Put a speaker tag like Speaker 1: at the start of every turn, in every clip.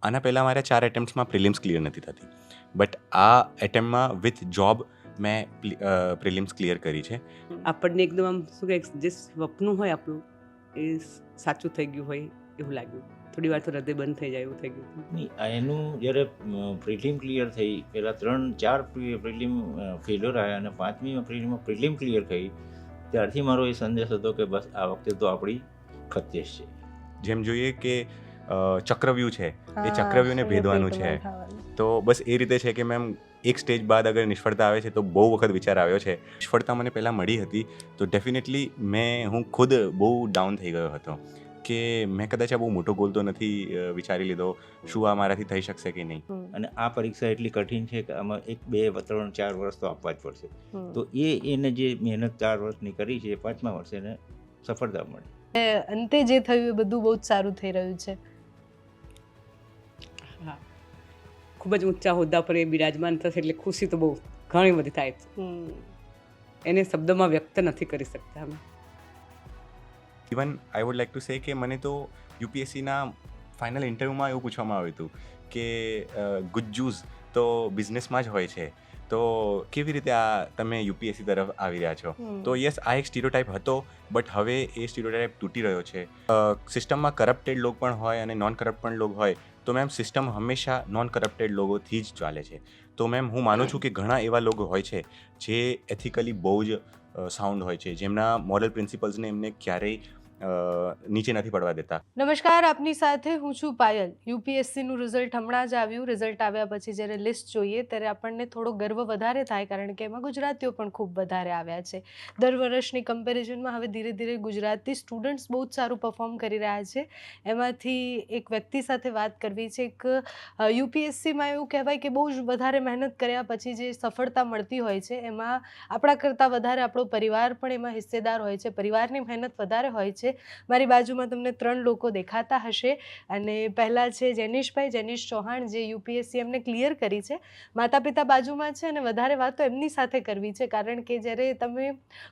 Speaker 1: આના પહેલાં મારે 4 એટેમ્પ્ટ્સમાં પ્રિલિમ્સ ક્લિયર નથી થતી, બટ આ એટેમ્પ્ટમાં વિથ જોબ મેં પ્રિલિમ્સ ક્લિયર કરી છે.
Speaker 2: આપણને એકદમ આમ શું કહે, જે સ્વપ્ન હોય આપણું એ સાચું થઈ ગયું હોય એવું લાગ્યું. થોડી વાર તો હૃદય બંધ થઈ જાય એવું થઈ ગયું.
Speaker 3: નહીં, એનું જ્યારે પ્રિલિમ ક્લિયર થઈ, પહેલાં 3-4 પ્રિલિમ ફેલ્યોર આવ્યા અને 5મી પ્રિલિમ ક્લિયર થઈ, ત્યારથી મારો એ સંદેશ હતો કે બસ આ વખતે તો આપણી ખતેશ છે.
Speaker 1: જેમ જોઈએ કે ચક્રવ્યૂહ છે, એ ચક્રવ્યૂહને ભેદવાનું છે. તો બસ એ રીતે છે કે મેમ એક સ્ટેજ બાદ અગર નિષ્ફળતા આવે છે તો બહુ વખત વિચાર આવ્યો છે. નિષ્ફળતા મને પહેલાં મળી હતી તો ડેફિનેટલી હું ખુદ બહુ ડાઉન થઈ ગયો હતો કે મેં કદાચ આ બહુ મોટો ગોલ તો નથી વિચારી લીધો, શું આ મારાથી થઈ શકશે કે નહીં.
Speaker 3: અને આ પરીક્ષા એટલી કઠિન છે કે આમાં 1-2-3-4 વર્ષ તો આપવા જ પડશે. તો એને જે મહેનત 4 વર્ષની કરી છે એ 5મા વર્ષે એને સફળતા મળી.
Speaker 4: અંતે જે થયું એ બધું બહુ જ સારું થઈ રહ્યું છે.
Speaker 2: હા, ખૂબ જ ઊંચા હોદ્દા પર એ બિરાજમાન થશે એટલે ખુશી તો બહુ ઘણી બધી થાય છે. એને શબ્દોમાં વ્યક્ત નથી કરી શકતા અમે.
Speaker 1: Even I would like to say કે મને તો યુપીએસસીના ફાઇનલ ઇન્ટરવ્યૂમાં એવું પૂછવામાં આવ્યું હતું કે ગુજ્જુઝ તો બિઝનેસમાં જ હોય છે, તો કેવી રીતે આ તમે યુપીએસસી તરફ આવી રહ્યા છો. તો યસ, આ એક સ્ટીરિયોટાઇપ હતો, બટ હવે એ સ્ટીરિયોટાઇપ તૂટી રહ્યો છે. સિસ્ટમમાં કરપ્ટેડ લોક પણ હોય અને નોન કરપ્ટ પણ લોક હોય, તો મેમ સિસ્ટમ હંમેશા નોન કરપ્ટેડ લોકોથી જ ચાલે છે. તો મેમ હું માનું છું કે ઘણા એવા લોકો હોય છે જે એથિકલી બહુ જ સાઉન્ડ હોય છે, જેમના મોરલ પ્રિન્સિપલ્સને એમને ક્યારેય નીચે નથી પડવા દેતા.
Speaker 4: નમસ્કાર, આપની સાથે હું છું પાયલ. યુપીએસસીનું રિઝલ્ટ હમણાં જ આવ્યું. રિઝલ્ટ આવ્યા પછી જ્યારે લિસ્ટ જોઈએ ત્યારે આપણને થોડો ગર્વ વધારે થાય, કારણ કે એમાં ગુજરાતીઓ પણ ખૂબ વધારે આવ્યા છે. દર વર્ષની કમ્પેરિઝનમાં હવે ધીરે ધીરે ગુજરાતી સ્ટુડન્ટ્સ બહુ જ સારું પરફોર્મ કરી રહ્યા છે. એમાંથી એક વ્યક્તિ સાથે વાત કરવી છે. એક યુપીએસસીમાં એવું કહેવાય કે બહુ જ વધારે મહેનત કર્યા પછી જે સફળતા મળતી હોય છે એમાં આપણા કરતાં વધારે આપણો પરિવાર પણ એમાં હિસ્સેદાર હોય છે. પરિવારની મહેનત વધારે હોય છે. મારી બાજુમાં તમને 3 લોકો દેખાતા હશે અને પહેલાં છે જેનિશ ચૌહાણ, જે યુપીએસસી એમને ક્લિયર કરી છે. માતા પિતા બાજુમાં છે અને વધારે વાત તો એમની સાથે કરવી છે, કારણ કે જ્યારે તમે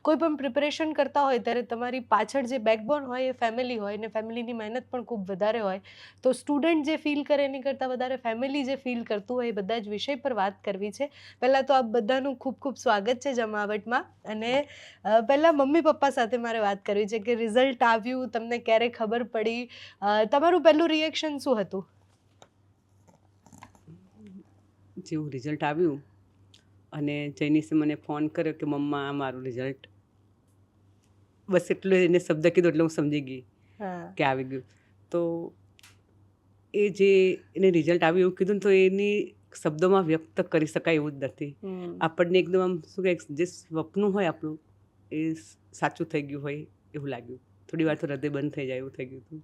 Speaker 4: કોઈ પણ પ્રિપરેશન કરતા હોય ત્યારે તમારી પાછળ જે બેકબોન હોય એ ફેમિલી હોય, અને ફેમિલીની મહેનત પણ ખૂબ વધારે હોય. તો સ્ટુડન્ટ જે ફીલ કરે એની કરતાં વધારે ફેમિલી જે ફીલ કરતું હોય એ બધા જ વિષય પર વાત કરવી છે. પહેલાં તો આપ બધાનું ખૂબ ખૂબ સ્વાગત છે જમાવટમાં. અને પહેલાં મમ્મી પપ્પા સાથે મારે વાત કરવી છે કે રિઝલ્ટ આવ્યું, તમને ક્યારે ખબર પડી, તમારું પહેલું રિએક્શન શું હતું?
Speaker 2: જેવું રિઝલ્ટ આવ્યું અને જૈનિશે મને ફોન કર્યો કે મમ્મા આ મારું રિઝલ્ટ, બસ એટલું એને શબ્દ કીધો એટલે હું સમજી ગઈ કે આવી ગયું. તો એ જે એને રિઝલ્ટ આવ્યું એવું કીધું ને, તો એની શબ્દોમાં વ્યક્ત કરી શકાય એવું જ નથી. આપણને એકદમ આમ શું કહે, જે સ્વપ્ન હોય આપણું એ સાચું થઈ ગયું હોય એવું લાગ્યું. થોડી વાર તો હૃદય બંધ થઈ જાય એવું થઈ ગયું હતું.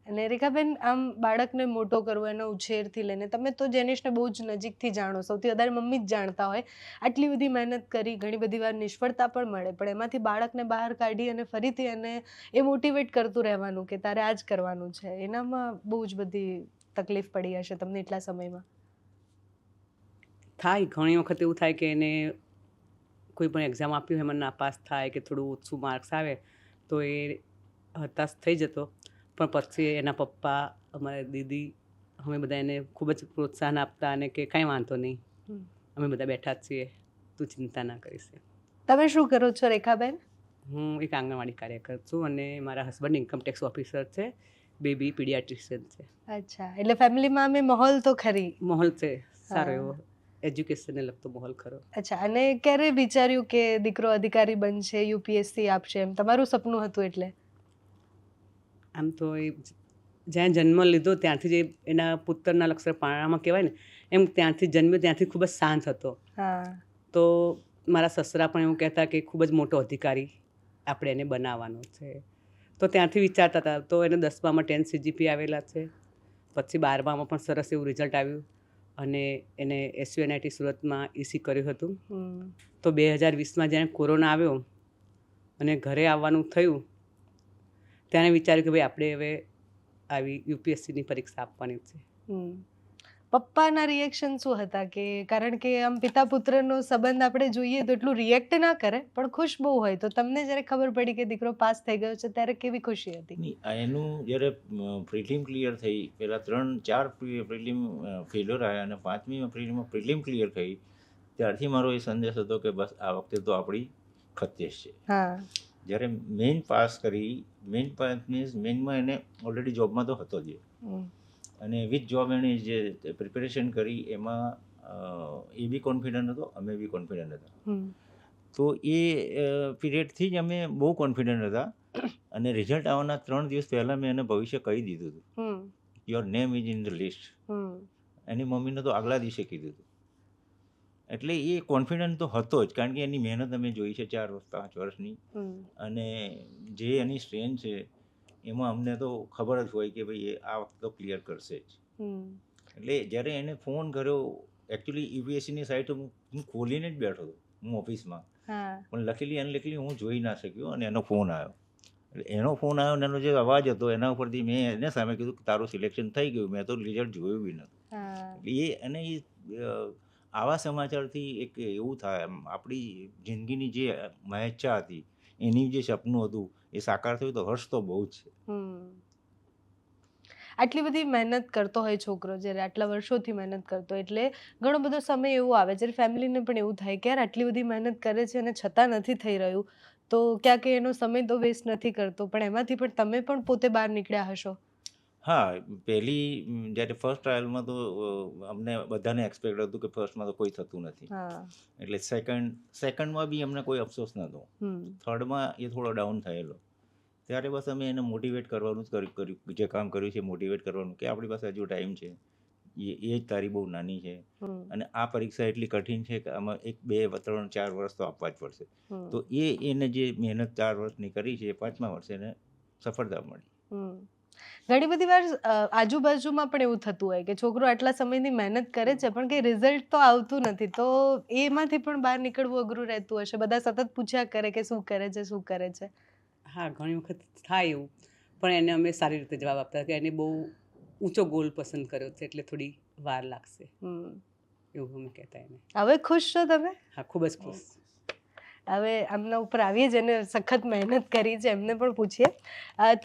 Speaker 4: અને રેખાબેન, આમ બાળકને મોટો કરવો, એનો ઉછેરથી લઈને તમે તો જેનિશને બહુ જ નજીકથી જાણો, સૌથી વધારે મમ્મી જ જાણતા હોય. આટલી બધી મહેનત કરી, ઘણી બધી વાર નિષ્ફળતા પણ મળે, પણ એમાંથી બાળકને બહાર કાઢી અને ફરીથી એને એ મોટિવેટ કરતું રહેવાનું કે તારે આ જ કરવાનું છે, એનામાં બહુ જ બધી તકલીફ પડી હશે તમને એટલા સમયમાં.
Speaker 2: થાય, ઘણી વખત એવું થાય કે એને કોઈ પણ એક્ઝામ આપ્યું એમાં નાપાસ થાય કે થોડું ઓછું માર્ક્સ આવે તો એ હતાશ થઈ જતો. પણ પછી એના પપ્પા, અમારા દીદી, અમે બધા એને ખૂબ જ પ્રોત્સાહન આપતા અને કે કાંઈ વાંધો નહીં, અમે બધા બેઠા જ છીએ, તું ચિંતા ના કરીશ.
Speaker 4: તમે શું કરો છો રેખાબેન?
Speaker 2: હું એક આંગણવાડી કાર્યકર છું અને મારા હસબન્ડ ઇન્કમટેક્સ ઓફિસર છે, બેબી પીડિયાટ્રિશિયન છે.
Speaker 4: અચ્છા, એટલે ફેમિલીમાં અમે માહોલ તો ખરી.
Speaker 2: માહોલ છે સારો એવો, એજ્યુકેશનને લગતો માહોલ ખરો.
Speaker 4: અચ્છા, અને ક્યારે વિચાર્યું કે દીકરો અધિકારી બનશે, યુપીએસસી આપશે, એમ તમારું સપનું હતું? એટલે
Speaker 2: આમ તો એ જ્યાં જન્મ લીધો ત્યાંથી જ એના પુત્રના લક્ષર પારણામાં કહેવાય ને એમ, ત્યાંથી જન્મ્યો ત્યાંથી ખૂબ જ શાંત હતો. તો મારા સસરા પણ એવું કહેતા કે ખૂબ જ મોટો અધિકારી આપણે એને બનાવવાનો છે. તો ત્યાંથી વિચારતા હતા. તો એને 10મામાં 10 CGPA આવેલા છે, પછી 12મામાં પણ સરસ એવું રિઝલ્ટ આવ્યું અને એને SUNIT સુરતમાં EC કર્યું હતું. તો 2020માં જ્યારે કોરોના આવ્યો અને ઘરે આવવાનું થયું ત્યારે વિચાર્યું કે ભાઈ આપણે હવે આવી યુપીએસસીની પરીક્ષા આપવાની છે.
Speaker 4: પપ્પાના રિએક્શન શું હતા? કે કારણ કે આમ પિતા પુત્રનો સંબંધ આપણે જોઈએ તો એટલું રિએક્ટ ના કરે પણ ખુશ બહુ હોય, તો તમને જ્યારે ખબર પડી કે દીકરો પાસ થઈ ગયો છે ત્યારે કેવી ખુશી હતી?
Speaker 3: નહીં, એનું જ્યારે પ્રિલિમ ક્લિયર થઈ, પહેલાં 3-4 પ્રિલિમ ફેલ્યોર આવ્યા અને 5મી પ્રિલિમ ક્લિયર થઈ, ત્યારથી મારો એ સંદેશ હતો કે બસ આ વખતે તો આપણી ખતેશ છે.
Speaker 4: હા.
Speaker 3: જ્યારે મેઇન પાસ કરી, મેઇન પાસ મીન્સ મેઇનમાં એને ઓલરેડી જોબમાં તો હતો જ એ. અને વિથ જોબ એણે જે પ્રિપેરેશન કરી એમાં એ બી કોન્ફિડન્ટ હતો, અમે બી કોન્ફિડન્ટ હતા. તો એ પીરિયડથી જ અમે બહુ કોન્ફિડન્ટ હતા. અને રિઝલ્ટ આવવાના 3 દિવસ પહેલાં મેં એને ભવિષ્ય કહી દીધું હતું, your name is in the list. એની મમ્મીને તો આગલા દિવસે કીધું હતું. એટલે એ કોન્ફિડન્ટ તો હતો જ, કારણ કે એની મહેનત અમે જોઈ છે 4-5 વર્ષની. અને જે એની સ્ટ્રેન્થ છે એમાં અમને તો ખબર જ હોય કે ભાઈ એ આ વખતે તો ક્લિયર કરશે જ. એટલે જ્યારે એને ફોન કર્યો, એકચ્યુઅલી યુપીએસસીની સાઇટ હું ખોલીને જ બેઠો હતો હું ઓફિસમાં, પણ લકીલી અનલકીલી હું જોઈ ના શક્યો અને એનો ફોન આવ્યો. એટલે એનો ફોન આવ્યો અને એનો જે અવાજ હતો એના ઉપરથી મેં એને સામે કીધું કે તારું સિલેક્શન થઈ ગયું. મેં તો રિઝલ્ટ જોયું બી નહોતું. એ આવા સમાચારથી એક એવું થાય, આપણી જિંદગીની જે મહેચ્છા હતી, એની જે સપનું હતું એ સાકાર થયું તો હર્ષ તો બહુ જ છે.
Speaker 4: આટલી બધી મહેનત કરતો હોય છોકરો, જ્યારે આટલા વર્ષોથી મહેનત કરતો હોય, એટલે ઘણો બધો સમય એવો આવે જ્યારે ફેમિલીને પણ એવું થાય કે યાર આટલી બધી મહેનત કરે છે અને છતાં નથી થઈ રહ્યું, તો ક્યાંક એનો સમય તો વેસ્ટ નથી કરતો. પણ એમાંથી પણ તમે પણ પોતે બહાર નીકળ્યા હશો.
Speaker 3: હા, પહેલી જ્યારે ફર્સ્ટ ટ્રાયલમાં તો અમને બધાને એક્સપેક્ટ હતું કે ફર્સ્ટમાં તો કોઈ થતું નથી. એટલે સેકન્ડમાં બી અમને કોઈ અફસોસ નહોતો. થર્ડમાં એ થોડો ડાઉન થયેલો. ત્યારે બસ અમે એને મોટિવેટ કરવાનું જ કર્યું, જે કામ કર્યું છે મોટિવેટ કરવાનું કે આપણી પાસે હજુ ટાઈમ છે, એ જ તારી બહુ નાની છે અને આ પરીક્ષા એટલી કઠિન છે કે આમાં 1-2-3-4 વર્ષ તો આપવા જ પડશે. તો એને જે મહેનત 4 વર્ષની કરી છે એ 5મા વર્ષે એને સફળતા મળી.
Speaker 4: ઘણી બધી વાર આજુબાજુમાં પણ એવું થતું હોય કે છોકરો આટલા સમયની મહેનત કરે છે પણ કંઈ રિઝલ્ટ તો આવતું નથી, તો એમાંથી પણ બહાર નીકળવું અઘરું રહેતું હશે. બધા સતત પૂછ્યા કરે કે શું કરે છે, શું કરે છે.
Speaker 2: હા, ઘણી વખત થાય એવું, પણ એને અમે સારી રીતે જવાબ આપતા કે એને બહુ ઊંચો ગોલ પસંદ કર્યો છે એટલે થોડી વાર લાગશે, એવું અમે કહેતા એને.
Speaker 4: હવે ખુશ છો તમે?
Speaker 2: હા, ખૂબ જ ખુશ.
Speaker 4: હવે આમના ઉપર આવીએ, જેને સખત મહેનત કરી છે એમને પણ પૂછીએ.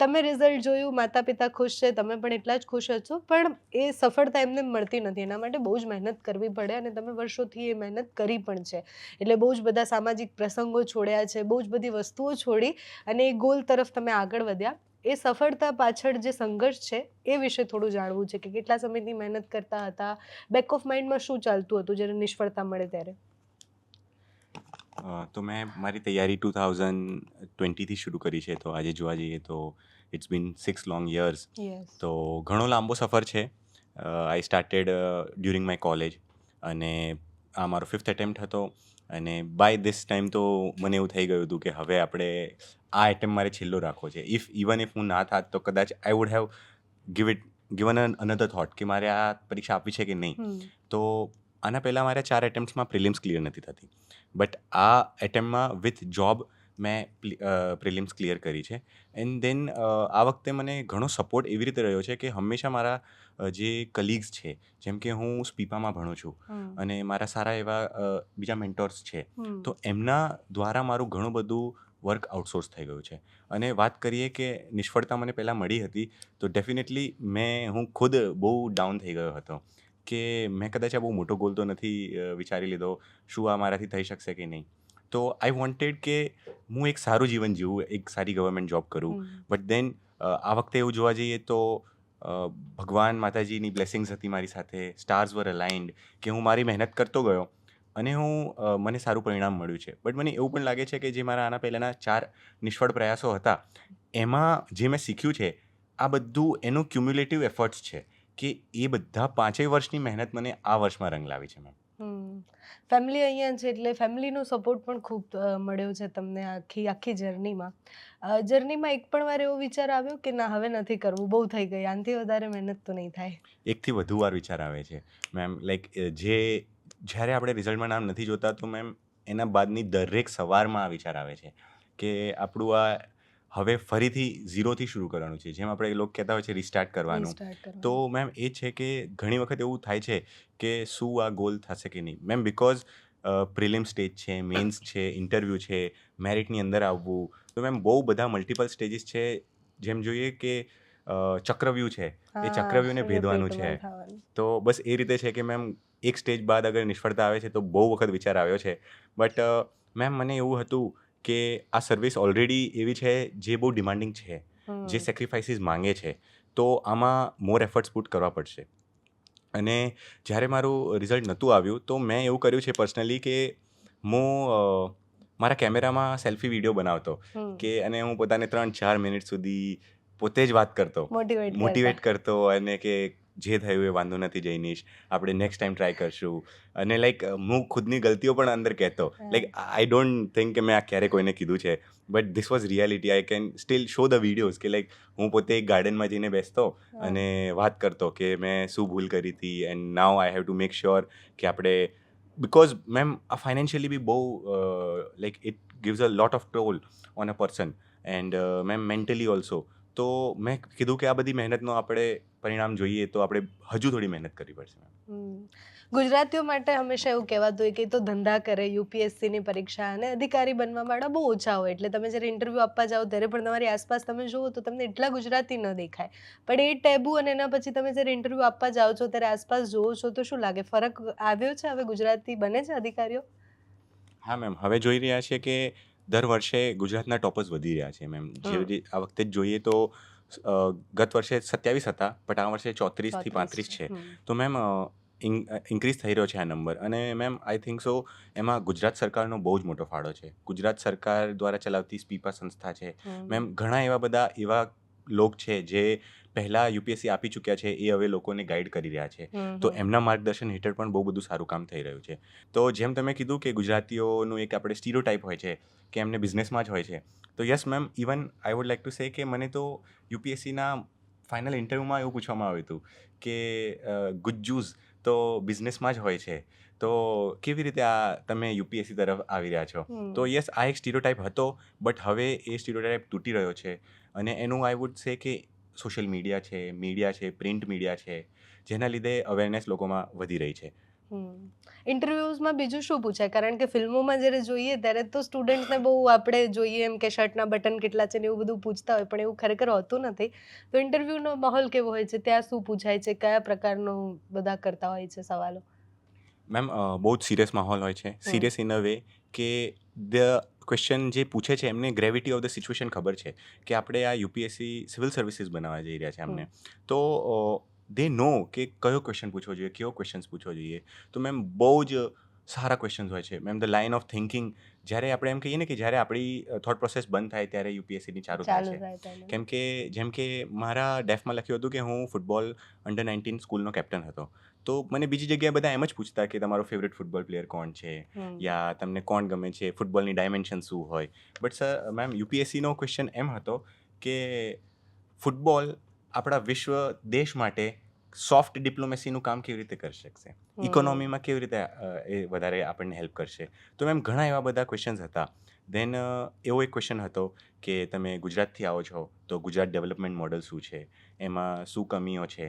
Speaker 4: તમે રિઝલ્ટ જોયું, માતા પિતા ખુશ છે, તમે પણ એટલા જ ખુશ છો, પણ એ સફળતા એમને મળતી નથી. એના માટે બહુ જ મહેનત કરવી પડે અને તમે વર્ષોથી એ મહેનત કરી પણ છે. એટલે બહુ જ બધા સામાજિક પ્રસંગો છોડ્યા છે, બહુ જ બધી વસ્તુઓ છોડી અને એ ગોલ તરફ તમે આગળ વધ્યા. એ સફળતા પાછળ જે સંઘર્ષ છે એ વિશે થોડું જાણવું છે કે કેટલા સમયથી મહેનત કરતા હતા, બેક ઓફ માઇન્ડમાં શું ચાલતું હતું જ્યારે નિષ્ફળતા મળે ત્યારે?
Speaker 1: તો મેં મારી તૈયારી 2020થી શરૂ કરી છે, તો આજે જોવા જઈએ તો ઇટ્સ બીન 6 લોંગ યર્સ. તો ઘણો લાંબો સફર છે. I started during my college અને આ મારો 5th એટેમ્પ્ટ હતો અને બાય ધીસ ટાઈમ તો મને એવું થઈ ગયું હતું કે હવે આપણે આ એટેમ્પ્ટ મારે છેલ્લો રાખવો છે. ઇવન ઇફ હું ના થાત તો કદાચ I would have given another thought કે મારે આ પરીક્ષા આપવી છે કે નહીં. તો આના પહેલાં મારે 4 એટેમ્પ્ટ્સમાં પ્રિલિમ્સ ક્લિયર નથી થતી, બટ આ એટેમ્પમાં વિથ જોબ મેં પ્રિલિમ્સ ક્લિયર કરી છે. એન્ડ દેન આ વખતે મને ઘણો સપોર્ટ એવી રીતે રહ્યો છે કે હંમેશા મારા જે કલીગ્સ છે, જેમ કે હું સ્પીપામાં ભણું છું અને મારા સારા એવા બીજા મેન્ટોર્સ છે, તો એમના દ્વારા મારું ઘણું બધું વર્ક આઉટસોર્સ થઈ ગયું છે. અને વાત કરીએ કે નિષ્ફળતા મને પહેલાં મળી હતી, તો ડેફિનેટલી હું ખુદ બહુ ડાઉન થઈ ગયો હતો કે મેં કદાચ આ બહુ મોટો ગોલ તો નથી વિચારી લીધો, શું આ મારાથી થઈ શકશે કે નહીં. તો આઈ વોન્ટેડ કે હું એક સારું જીવન જીવું, એક સારી ગવર્મેન્ટ જોબ કરું. બટ દેન આ વખતે એવું જોવા જઈએ તો ભગવાન માતાજીની બ્લેસિંગ્સ હતી મારી સાથે, સ્ટાર્સ વર અલાઇન્ડ કે હું મારી મહેનત કરતો ગયો અને મને સારું પરિણામ મળ્યું છે. બટ મને એવું પણ લાગે છે કે જે મારા આના પહેલાંના 4 નિષ્ફળ પ્રયાસો હતા, એમાં જે મેં શીખ્યું છે, આ બધું એનું ક્યુમ્યુલેટિવ એફર્ટ્સ છે કે એ બધા 5 વર્ષની મહેનત મને આ વર્ષમાં રંગ લાવી છે. મેમ,
Speaker 4: ફેમિલી અહીંયા છે એટલે ફેમિલીનો સપોર્ટ પણ ખૂબ મળ્યો છે તમને આખી જર્નીમાં. એક પણ વાર એવો વિચાર આવ્યો કે ના હવે નથી કરવું, બહુ થઈ ગઈ, આનાથી વધારે મહેનત તો નહીં થાય?
Speaker 1: એકથી વધુ વાર વિચાર આવે છે મેમ. લાઈક જ્યારે આપણે રિઝલ્ટમાં નામ નથી જોતા તો મેમ એના બાદની દરેક સવારમાં આ વિચાર આવે છે કે આપણું આ હવે ફરીથી ઝીરોથી શરૂ કરવાનું છે, જેમ આપણે લોકો કહેતા હોય છે રિસ્ટાર્ટ કરવાનું. તો મેમ એ છે કે ઘણી વખત એવું થાય છે કે શું આ ગોલ થશે કે નહીં મેમ, બિકોઝ પ્રિલિમ સ્ટેજ છે, મેન્સ છે, ઇન્ટરવ્યૂ છે, મેરિટની અંદર આવવું, તો મેમ બહુ બધા મલ્ટિપલ સ્ટેજીસ છે. જેમ જોઈએ કે ચક્રવ્યૂહ છે, એ ચક્રવ્યૂહને ભેદવાનું છે. તો બસ એ રીતે છે કે મેમ એક સ્ટેજ બાદ અગર નિષ્ફળતા આવે છે તો બહુ વખત વિચાર આવ્યો છે. બટ મેમ મને એવું હતું કે આ સર્વિસ ઓલરેડી એવી છે જે બહુ ડિમાન્ડિંગ છે, જે સેક્રિફાઈસીસ માંગે છે, તો આમાં મોર એફર્ટ્સ પુટ કરવા પડશે. અને જ્યારે મારું રિઝલ્ટ નહોતું આવ્યું તો મેં એવું કર્યું છે પર્સનલી કે હું મારા કેમેરામાં સેલ્ફી વિડીયો બનાવતો કે અને હું પોતાને 3-4 મિનિટ સુધી પોતે જ વાત કરતો, મોટિવેટ કરતો, અને કે જે થયું એ વાંધો નથી જઈનીશ, આપણે નેક્સ્ટ ટાઈમ ટ્રાય કરશું. અને લાઈક હું ખુદની ગલતીઓ પણ અંદર કહેતો. લાઈક આઈ ડોન્ટ થિંક કે મેં આ ક્યારે કોઈને કીધું છે, but this was reality. I can steel show the videos કે લાઈક હું પોતે એક ગાર્ડનમાં જઈને બેસતો અને વાત કરતો કે મેં શું ભૂલ કરી હતી, and now I have to make sure કે આપણે, બિકોઝ મેમ આ ફાઇનાન્શિયલી બી બહુ like it gives a lot of toll on a person, and ma'am mentally also. તો મેં કીધું કે આ બધી મહેનતનો આપણે પરિણામ જોઈએ તો આપણે હજુ થોડી મહેનત કરવી પડશે.
Speaker 4: ગુજરાતીઓ માટે હંમેશા એવું કહેવાતું હોય કે તો ધંધા કરે, યુપીએસસીની પરીક્ષા અને અધિકારી બનવા વાળા બહુ ઓછા હોય, એટલે તમે જ્યારે ઇન્ટરવ્યૂ આપવા જાઓ ત્યારે પણ તમારી આસપાસ તમે જુઓ તો તમને એટલા ગુજરાતી ન દેખાય. પણ એ ટેબુ અને એના પછી તમે જ્યારે ઇન્ટરવ્યૂ આપવા જાઓ છો ત્યારે આસપાસ જુઓ છો તો શું લાગે, ફરક આવ્યો છે? હવે ગુજરાતી બને છે અધિકારીઓ?
Speaker 1: હા મેમ, હવે જોઈ રહ્યા છીએ કે દર વર્ષે ગુજરાતના ટોપર્સ વધી રહ્યા છે મેમ. જેવી આ વખતે જ જોઈએ તો ગત વર્ષે 27 હતા, બટ આ વર્ષે 34 થી 35 છે. તો મેમ ઇન્ક્રીઝ થઈ રહ્યો છે આ નંબર. અને મેમ આઈ થિંક સો એમાં ગુજરાત સરકારનો બહુ જ મોટો ફાળો છે. ગુજરાત સરકાર દ્વારા ચલાવતી સ્પીપા સંસ્થા છે મેમ, ઘણા એવા બધા એવા લોક છે જે પહેલાં યુપીએસસી આપી ચૂક્યા છે, એ હવે લોકોને ગાઈડ કરી રહ્યા છે. તો એમના માર્ગદર્શન હેઠળ પણ બહુ બધું સારું કામ થઈ રહ્યું છે. તો જેમ તમે કીધું કે ગુજરાતીઓનું એક આપણે સ્ટીરિયોટાઇપ હોય છે કે એમને બિઝનેસમાં જ હોય છે, તો yes ma'am, even I would like to say કે મને તો યુપીએસસીના ફાઇનલ ઇન્ટરવ્યૂમાં એવું પૂછવામાં આવ્યું હતું કે ગુજ્જુઝ તો બિઝનેસમાં જ હોય છે, તો કેવી રીતે આ તમે યુપીએસસી તરફ આવી રહ્યા છો? તો યસ, આ એક સ્ટીરિયોટાઇપ હતો, બટ હવે એ સ્ટીરિયોટાઇપ તૂટી રહ્યો છે. અને એનું આઈ વુડ સે કે સોશિયલ મીડિયા છે, પ્રિન્ટ મીડિયા છે, જેના લીધે અવેરનેસ લોકોમાં વધી રહી છે.
Speaker 4: ઇન્ટરવ્યુઝમાં બીજું શું પૂછાય? કારણ કે ફિલ્મોમાં જ્યારે જોઈએ ત્યારે તો સ્ટુડન્ટ્સને બહુ આપણે જોઈએ એમ કે શર્ટના બટન કેટલા છે ને એવું બધું પૂછતા હોય, પણ એવું ખરેખર હોતું નથી. તો ઇન્ટરવ્યુનો માહોલ કેવો હોય છે? ત્યાં શું પૂછાય છે? કયા પ્રકારનો બધા કરતા હોય છે સવાલો?
Speaker 1: મેમ બહુ જ સિરિયસ માહોલ હોય છે. સિરિયસ ઇન અ વે કે ધ ક્વેશ્ચન જે પૂછે છે એમને ગ્રેવિટી ઓફ ધ સિચ્યુએશન ખબર છે કે આપણે આ યુપીએસસી સિવિલ સર્વિસીસ બનાવવા જઈ રહ્યા છે અમને. તો દે નો કે કયો ક્વેશ્ચન પૂછવો જોઈએ, કેવો ક્વેશ્ચન્સ પૂછવો જોઈએ. તો મેમ બહુ જ સારા ક્વેશ્ચન્સ હોય છે ma'am. The line of thinking, જ્યારે આપણે એમ કહીએ ને કે જ્યારે આપણી થોટ પ્રોસેસ બંધ થાય ત્યારે યુપીએસસીની ચાલુ થાય છે. કેમ કે જેમ કે મારા ડેફમાં લખ્યું હતું કે હું ફૂટબોલ અંડર 19 સ્કૂલનો કેપ્ટન હતો. તો મને બીજી જગ્યાએ બધા એમ જ પૂછતા કે તમારો ફેવરેટ ફૂટબોલ પ્લેયર કોણ છે, યા તમને કોણ ગમે છે, ફૂટબોલની ડાયમેન્શન શું હોય. બટ સર મેમ યુપીએસસીનો ક્વેશ્ચન એમ હતો કે ફૂટબોલ આપણા વિશ્વ દેશ માટે સોફ્ટ ડિપ્લોમેસીનું કામ કેવી રીતે કરી શકશે, ઇકોનોમીમાં કેવી રીતે એ વધારે આપણને હેલ્પ કરશે. તો મેમ ઘણા એવા બધા ક્વેશ્ચન્સ હતા. દેન એવો એક ક્વેશ્ચન હતો કે તમે ગુજરાતથી આવો છો તો ગુજરાત ડેવલપમેન્ટ મોડલ શું છે, એમાં શું કમીઓ છે.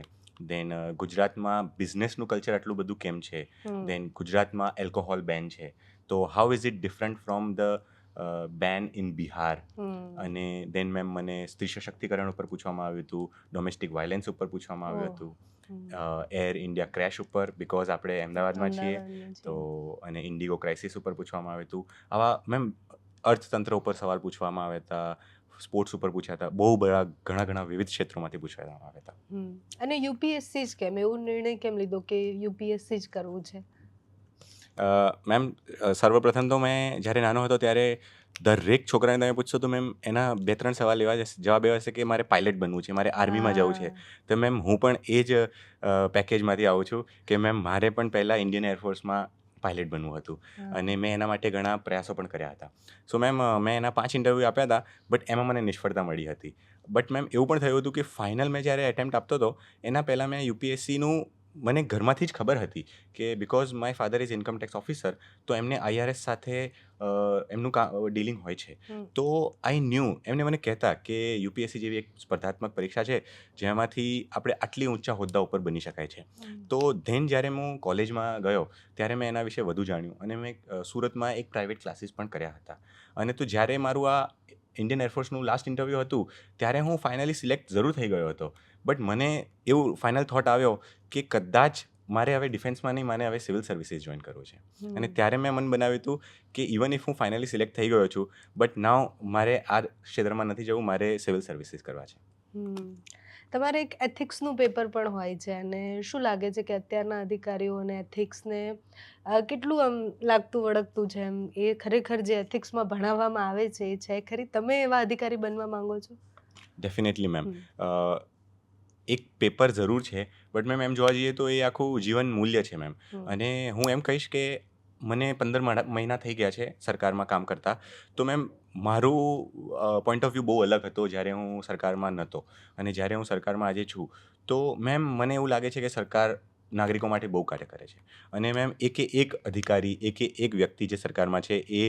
Speaker 1: દેન ગુજરાતમાં બિઝનેસનું કલ્ચર આટલું બધું કેમ છે. દેન ગુજરાતમાં એલ્કોહોલ બેન છે, તો how is it different from the બેન ઇન બિહાર. અને દેન મેમ મને સ્ત્રી સશક્તિકરણ ઉપર પૂછવામાં આવ્યું હતું, ડોમેસ્ટિક વાયલન્સ ઉપર પૂછવામાં આવ્યું હતું, એર ઇન્ડિયા ક્રેશ ઉપર, બિકોઝ આપણે અમદાવાદમાં છીએ તો, અને ઇન્ડિગો ક્રાઇસિસ ઉપર પૂછવામાં આવ્યું હતું. આવા મેમ અર્થતંત્ર ઉપર સવાલ પૂછવામાં આવ્યા હતા, સ્પોર્ટ્સ ઉપર પૂછ્યા હતા, બહુ બધા ઘણા વિવિધ ક્ષેત્રોમાંથી પૂછવામાં આવ્યા હતા.
Speaker 4: અને યુપીએસસી જ કેમ, એવું નિર્ણય કેમ લીધો કે યુપીએસસી જ કરવું છે?
Speaker 1: મેમ સર્વપ્રથમ તો મેં જ્યારે નાનો હતો ત્યારે દરેક છોકરાને તમે પૂછશો તો મેમ એના 2-3 સવાલ એવા જવાબ એવા હશે કે મારે પાયલટ બનવું છે, મારે આર્મીમાં જવું છે. તો મેમ હું પણ એ જ પેકેજમાંથી આવું છું કે મેમ મારે પણ પહેલાં ઇન્ડિયન એરફોર્સમાં પાયલટ બનવું હતું, અને મેં એના માટે ઘણા પ્રયાસો પણ કર્યા હતા. સો મેમ મેં એના 5 ઇન્ટરવ્યૂ આપ્યા હતા, બટ એમાં મને નિષ્ફળતા મળી હતી. બટ મેમ એવું પણ થયું હતું કે ફાઇનલ મેં જ્યારે એટેમ્પ્ટ આપતો હતો એના પહેલાં મેં યુપીએસસીનું મને ઘરમાંથી જ ખબર હતી કે because my father is income tax officer, તો એમને IRS સાથે એમનું ડીલિંગ હોય છે. તો આઈ ન્યૂ, એમને મને કહેતા કે UPSC જેવી એક સ્પર્ધાત્મક પરીક્ષા છે જેમાંથી આપણે આટલી ઊંચા હોદ્દા ઉપર બની શકાય છે. તો ધેન જ્યારે હું કોલેજમાં ગયો ત્યારે મેં એના વિશે વધુ જાણ્યું અને મેં સુરતમાં એક પ્રાઇવેટ ક્લાસીસ પણ કર્યા હતા. અને તો જ્યારે મારું આ ઇન્ડિયન એરફોર્સનું લાસ્ટ ઇન્ટરવ્યૂ હતું ત્યારે હું ફાઇનલી સિલેક્ટ જરૂર થઈ ગયો હતો. બટ મને એવું ફાઇનલ થોટ આવ્યો કે કદાચ મારે હવે ડિફેન્સમાં નહીં, મારે હવે સિવિલ સર્વિસીસ જોઈન કરવું છે. અને ત્યારે મેં મન બનાવ્યું હતું કે ઇવન ઇફ હું ફાઇનલી સિલેક્ટ થઈ ગયો છું, બટ નાવ મારે આ ક્ષેત્રમાં નથી જવું, મારે સિવિલ સર્વિસીસ કરવા છે.
Speaker 4: તમારે એક એથિક્સનું પેપર પણ હોય છે, અને શું લાગે છે કે અત્યારના અધિકારીઓને એથિક્સને કેટલું આમ લાગતું વળગતું છે, એમ એ ખરેખર જે એથિક્સમાં ભણાવવામાં આવે છે એ છે ખરી? તમે એવા અધિકારી બનવા માંગો છો?
Speaker 1: Definitely ma'am. એક પેપર જરૂર છે, બટ મેમ એમ જોવા જઈએ તો એ આખું જીવન મૂલ્ય છે મેમ. અને હું એમ કહીશ કે મને 15 મહિના થઈ ગયા છે સરકારમાં કામ કરતા. તો મેમ મારું પોઈન્ટ ઓફ વ્યૂ બહુ અલગ હતો જ્યારે હું સરકારમાં નહોતો, અને જ્યારે હું સરકારમાં આજે છું તો મેમ મને એવું લાગે છે કે સરકાર નાગરિકો માટે બહુ કાર્ય કરે છે. અને મેમ એકે એક અધિકારી, એકે એક વ્યક્તિ જે સરકારમાં છે એ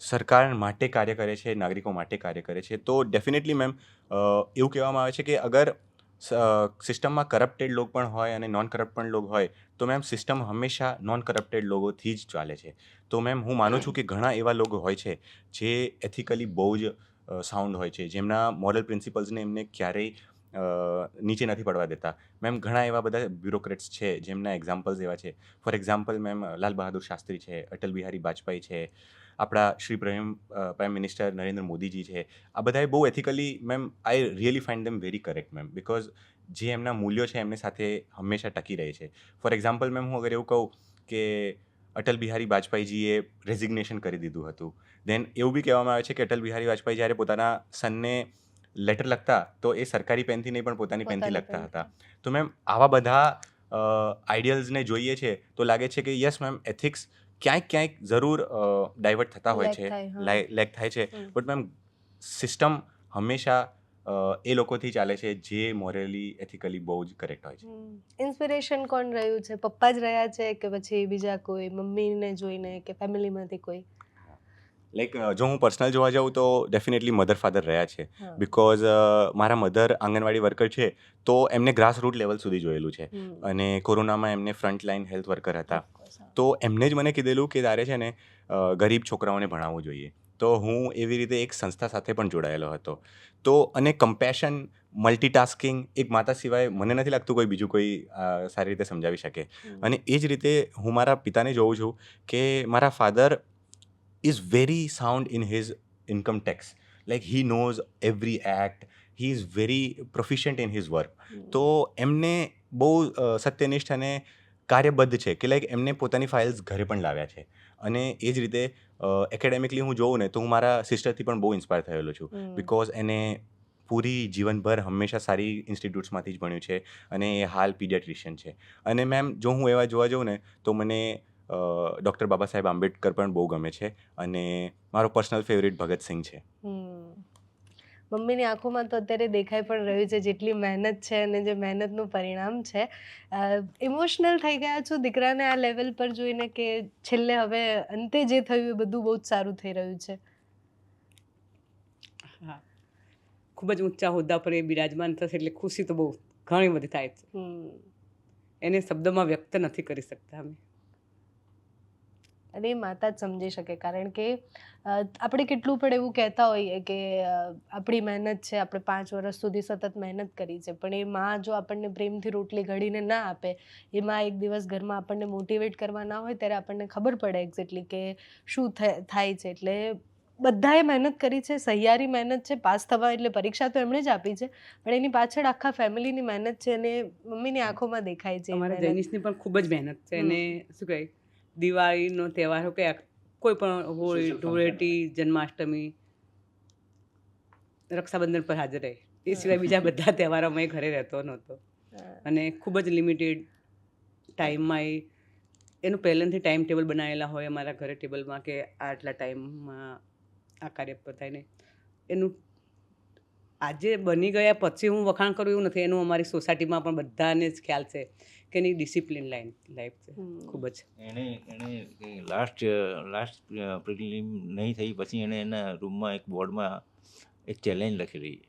Speaker 1: સરકાર માટે કાર્ય કરે છે, નાગરિકો માટે કાર્ય કરે છે. તો ડેફિનેટલી મેમ એવું કહેવામાં આવે છે કે અગર સિસ્ટમમાં કરપ્ટેડ લોક પણ હોય અને નોન કરપ્ટ પણ લોક હોય તો મેમ સિસ્ટમ હંમેશા નોન કરપ્ટેડ લોકોથી જ ચાલે છે. તો મેમ હું માનું છું કે ઘણા એવા લોકો હોય છે જે એથિકલી બહુ જ સાઉન્ડ હોય છે, જેમના મોરલ પ્રિન્સિપલ્સને એમને ક્યારેય નીચે નથી પડવા દેતા. મેમ ઘણા એવા બધા બ્યુરોક્રેટ્સ છે જેમના એક્ઝામ્પલ્સ એવા છે. For example ma'am Lal Bahadur Shastri છે, અટલ બિહારી વાજપેયી છે, આપણા શ્રી પ્રાઇમ મિનિસ્ટર નરેન્દ્ર મોદીજી છે. આ બધાએ બહુ ethically ma'am I really find them very correct ma'am, because જે એમના મૂલ્યો છે એમની સાથે હંમેશા ટકી રહે છે. ફોર એક્ઝામ્પલ મેમ હું અગર એવું કહું કે અટલ બિહારી વાજપેયીજીએ રેઝિગ્નેશન કરી દીધું હતું. દેન એવું બી કહેવામાં આવે છે કે અટલ બિહારી વાજપેયી જ્યારે પોતાના સનને લેટર લખતા તો એ સરકારી પેનથી નહીં પણ પોતાની પેનથી લખતા હતા. તો મેમ આવા બધા આઈડિયલ્સને જોઈએ છે તો લાગે છે કે યસ મેમ એથિક્સ ક્યાંક જરૂર ડાયવર્ટ થતા હોય છે, લેક થાય છે. બટ મેમ સિસ્ટમ હંમેશા એ લોકોથી ચાલે છે જે મોરલી એથિકલી બહુ જ કરેક્ટ હોય છે.
Speaker 4: ઇન્સ્પિરેશન કોણ રહ્યું છે? પપ્પા જ રહ્યા છે કે પછી બીજા કોઈ, મમ્મીને જોઈને કે ફેમિલીમાંથી કોઈ?
Speaker 1: લાઈક જો હું પર્સનલ જોવા જાઉં તો ડેફિનેટલી મધર ફાધર રહ્યા છે. બિકોઝ મારા મધર આંગણવાડી વર્કર છે તો એમને ગ્રાસ રૂટ લેવલ સુધી જોયેલું છે. અને કોરોનામાં એમને ફ્રન્ટ લાઇન હેલ્થ વર્કર હતા. તો એમને જ મને કીધેલું કે તારે છે ને ગરીબ છોકરાઓને ભણાવવું જોઈએ. તો હું એવી રીતે એક સંસ્થા સાથે પણ જોડાયેલો હતો. તો અને કમ્પેશન, મલ્ટીટાસ્કિંગ એક માતા સિવાય મને નથી લાગતું કોઈ બીજું કોઈ સારી રીતે સમજાવી શકે. અને એ જ રીતે હું મારા પિતાને જોઉં છું કે મારા father is very sound in his income tax. Like he knows every act, he is very પ્રોફિશિયન્ટ in his work. તો એમને બહુ સત્યનિષ્ઠ અને કાર્યબદ્ધ છે કે લાઈક એમને પોતાની ફાઇલ્સ ઘરે પણ લાવ્યા છે. અને એ જ રીતે એકેડેમિકલી હું જોઉં ને તો હું મારા સિસ્ટરથી પણ બહુ ઇન્સ્પાયર થયેલો છું. બિકોઝ એને પૂરી જીવનભર હંમેશા સારી ઇન્સ્ટિટ્યૂટ્સમાંથી જ ભણ્યું છે અને એ હાલ પીડિયાટ્રિશિયન છે. અને મેમ જો હું એવા જોવા જાઉં ને તો મને ડૉક્ટર બાબા સાહેબ આંબેડકર પણ બહુ ગમે છે અને મારો પર્સનલ ફેવરિટ ભગતસિંહ છે.
Speaker 4: મમ્મીની આંખોમાં તો અત્યારે દેખાઈ પણ રહ્યું છે જેટલી મહેનત છે અને જે મહેનતનું પરિણામ છે. ઇમોશનલ થઈ ગયા છો દીકરાને આ લેવલ પર જોઈને કે છેલ્લે હવે અંતે જે થયું એ બધું બહુ જ સારું થઈ રહ્યું છે?
Speaker 2: હા, ખૂબ જ ઊંચા હોદ્દા પર એ બિરાજમાન થશે એટલે ખુશી તો બહુ ઘણી બધી થાય છે. એને શબ્દમાં વ્યક્ત નથી કરી શકતા અમે.
Speaker 4: અને એ માતા જ સમજી શકે, કારણ કે આપણે કેટલું પણ એવું કહેતા હોઈએ કે આપણી મહેનત છે, આપણે 5 વર્ષ સુધી સતત મહેનત કરી છે, પણ એ માં જો આપણને પ્રેમથી રોટલી ઘડીને ના આપે, એ માં એક દિવસ ઘરમાં આપણને મોટિવેટ કરવા ના હોય ત્યારે આપણને ખબર પડે એક્ઝેક્ટલી કે શું થાય છે. એટલે બધાએ મહેનત કરી છે, સહિયારી મહેનત છે. પાસ થવા એટલે પરીક્ષા તો એમણે જ આપી છે, પણ એની પાછળ આખા ફેમિલીની મહેનત છે અને મમ્મીની આંખોમાં દેખાય છે.
Speaker 2: અમારા જૈનિશની પણ ખૂબ જ મહેનત છે. એને શું કહે, દિવાળીનો તહેવાર કે કોઈ પણ હોળી, ધૂળેટી, જન્માષ્ટમી, રક્ષાબંધન પર હાજર રહે. એ સિવાય બીજા બધા તહેવારોમાં એ ઘરે રહેતો નહોતો અને ખૂબ જ લિમિટેડ ટાઈમમાં એનું પહેલેથી ટાઈમ ટેબલ બનાવેલા હોય અમારા ઘરે ટેબલમાં કે આટલા ટાઈમમાં આ કાર્ય પતાય ને એનું આજે બની ગયા પછી હું વખાણ કરું એવું નથી. એનું અમારી સોસાયટીમાં પણ બધાને જ ખ્યાલ છે કે એની ડિસિપ્લિન લાઈફ છે ખૂબ જ.
Speaker 3: એણે લાસ્ટ પ્રિલિમ નહીં થઈ પછી એણે એના રૂમમાં એક બોર્ડમાં એક ચેલેન્જ લખેલી,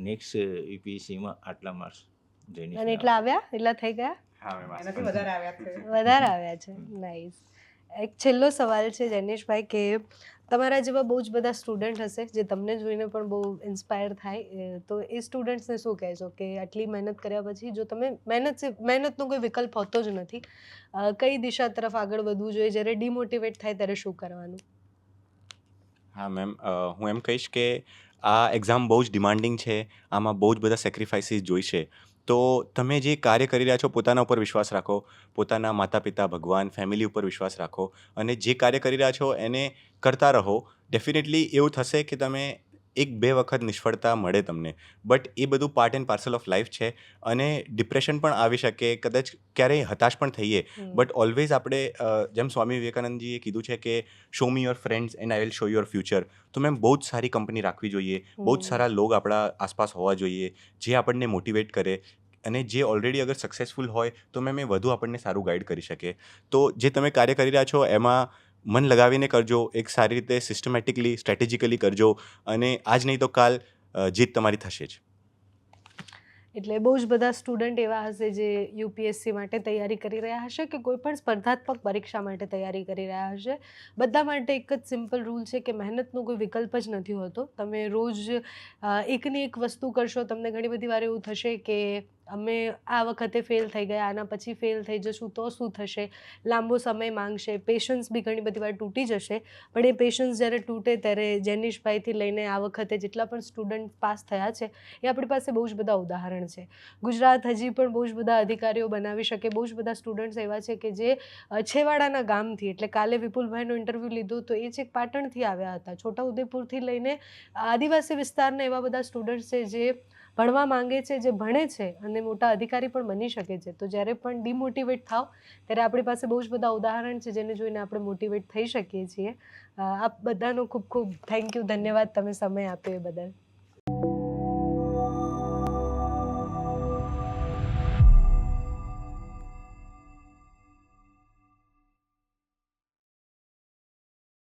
Speaker 3: નેક્સ્ટ યુપીએસસીમાં આટલા માર્ક્સ જઈને
Speaker 4: અને એટલા આવ્યા, એટલા થઈ ગયા,
Speaker 2: એનાથી વધારે આવ્યા છે.
Speaker 4: વધારે આવ્યા છે. નાઇસ. એક છેલ્લો સવાલ છે જૈનેશભાઈ, કે તમારા જેવા બહુ જ બધા સ્ટુડન્ટ હશે જે તમને જોઈને પણ બહુ ઇન્સ્પાયર થાય, તો એ સ્ટુડન્ટ્સને શું કહેશો કે આટલી મહેનત કર્યા પછી જો તમે મહેનતનો કોઈ વિકલ્પ હોતો જ નથી, કઈ દિશા તરફ આગળ વધવું જોઈએ, જ્યારે ડિમોટિવેટ થાય ત્યારે શું કરવાનું?
Speaker 1: હા મેમ, હું એમ કહીશ કે આ એક્ઝામ બહુ જ ડિમાન્ડિંગ છે, આમાં બહુ જ બધા સેક્રિફાઈસીસ જોઈશે. તો તમે જે કાર્ય કરી રહ્યા છો પોતાના ઉપર વિશ્વાસ રાખો, પોતાના માતા પિતા, ભગવાન, ફેમિલી ઉપર વિશ્વાસ રાખો અને જે કાર્ય કરી રહ્યા છો એને કરતા રહો. ડેફિનેટલી એવું થશે કે તમે 1-2 વખત નિષ્ફળતા મળે તમને, બટ એ બધું part and parcel of life છે. અને ડિપ્રેશન પણ આવી શકે, કદાચ ક્યારેય હતાશ પણ થઈએ, બટ ઓલવેઝ આપણે જેમ સ્વામી વિવેકાનંદજીએ કીધું છે કે show me your friends and I will show your future. તો મેમ બહુ જ સારી કંપની રાખવી જોઈએ, બહુ જ સારા લોક આપણા આસપાસ હોવા જોઈએ જે આપણને મોટિવેટ કરે, અને જે ઓલરેડી અગર સક્સેસફુલ હોય તો મેમ એ વધુ આપણને સારું ગાઈડ કરી શકે. તો જે તમે કાર્ય કરી રહ્યા છો એમાં મન લગાવીને કરજો, એક સારી રીતે સિસ્ટમેટિકલી, સ્ટ્રેટેજિકલી કરજો, અને આજ નહીં તો કાલ જીત તમારી થશે જ.
Speaker 4: એટલે બહુ જ બધા સ્ટુડન્ટ એવા હશે જે યુપીએસસી માટે તૈયારી કરી રહ્યા હશે કે કોઈ પણ સ્પર્ધાત્મક પરીક્ષા માટે તૈયારી કરી રહ્યા હશે. બધા માટે એક જ સિમ્પલ રૂલ છે કે મહેનતનો કોઈ વિકલ્પ જ નથી હોતો. તમે રોજ એકની એક વસ્તુ કરશો, તમને ઘણી બધી વાર એવું થશે કે અમે આ વખતે ફેલ થઈ ગયા, આના પછી ફેલ થઈ જશું તો શું થશે, લાંબો સમય માંગશે, પેશન્સ બી ઘણી બધી વાર તૂટી જશે. પણ એ પેશન્સ જ્યારે તૂટે ત્યારે જૈનિશભાઈથી લઈને આ વખતે જેટલા પણ સ્ટુડન્ટ પાસ થયા છે એ આપણી પાસે બહુ જ બધા ઉદાહરણ છે. ગુજરાત હજી પણ બહુ જ બધા અધિકારીઓ બનાવી શકે. બહુ જ બધા સ્ટુડન્ટ્સ એવા છે કે જે છેવાડાના ગામથી, એટલે કાલે વિપુલભાઈનો ઇન્ટરવ્યૂ લીધો તો એ છેક પાટણથી આવ્યા હતા, છોટાઉદેપુરથી લઈને આદિવાસી વિસ્તારના એવા બધા સ્ટુડન્ટ્સ છે જે ભણવા માંગે છે, જે ભણે છે અને મોટા અધિકારી પણ બની શકે છે. તો જ્યારે પણ ડિમોટિવેટ થાવ ત્યારે આપણી પાસે બહુ જ બધા ઉદાહરણ છે જેને જોઈને આપણે મોટિવેટ થઈ શકીએ છીએ. આપ બધાનો ખૂબ ખૂબ થેન્ક યુ, ધન્યવાદ તમે સમય આપ્યો એ બદલ.